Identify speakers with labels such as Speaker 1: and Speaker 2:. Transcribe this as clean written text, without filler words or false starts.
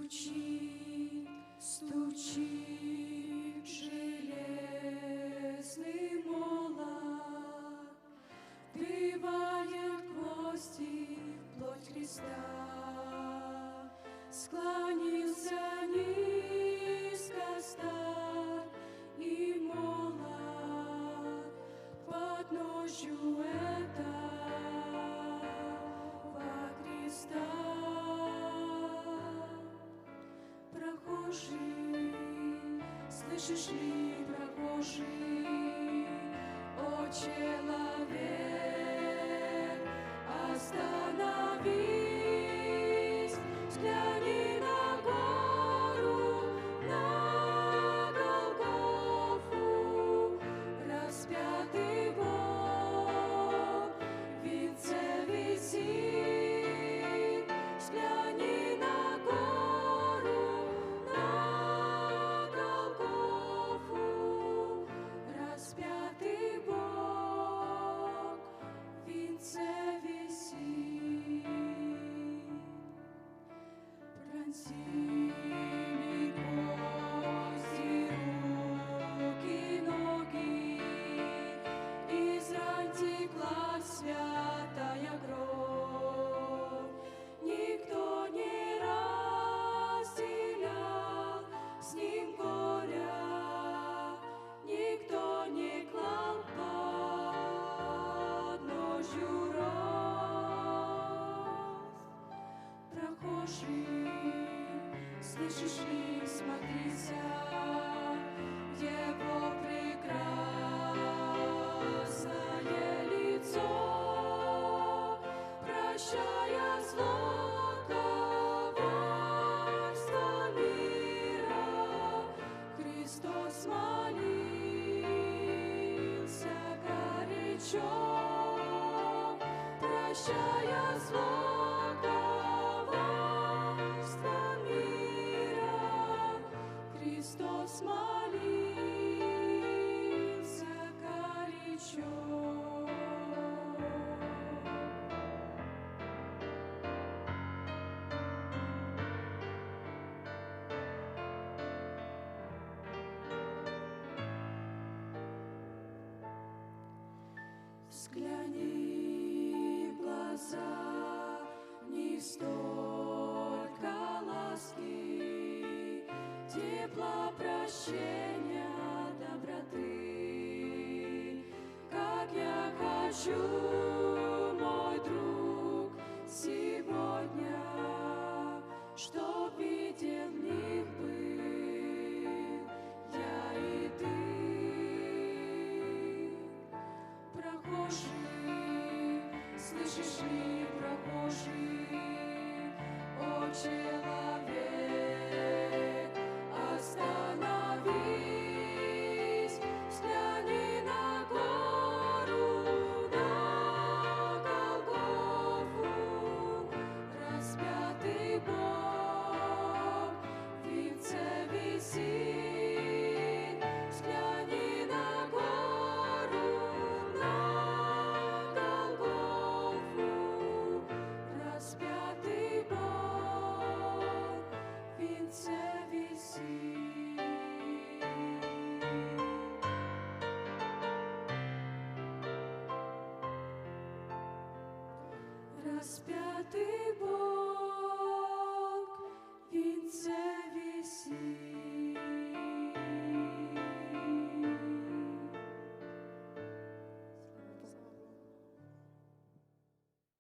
Speaker 1: Стучит, стучит железный молот, вбивает гвозди в плоть Христа. Склонился низко стар и молод под ножью этого креста. Прохожий, слышишь ли, прохожий, о человек, остановись, взгляни на гору, на Голгофу, распятый Бог в венце висит, взгляни на гору, распятый Бог в венце висит. Пронзили гвозди руки, ноги, из ран текла святая кровь. Никто не разделял с ним горя, никто не клал под ножью роз. Прохожий, слышишь ли, смотрися, его прекрасное лицо, прощая зло коварства мира, Христос молился горячо, прощая зло коварства мира, Христос молился горячо. Взгляни в глаза, не столько ласки, тепла, прощения, доброты, как я хочу, мой друг, сегодня, чтоб видел в них был я и ты. Прохожий, слышишь ли, прохожий, о человек, остановись, взгляни на гору, на Голгофу, распятый Бог в венце висит, взгляни на гору, распятый Бог в венце висит. Распятый Бог в венце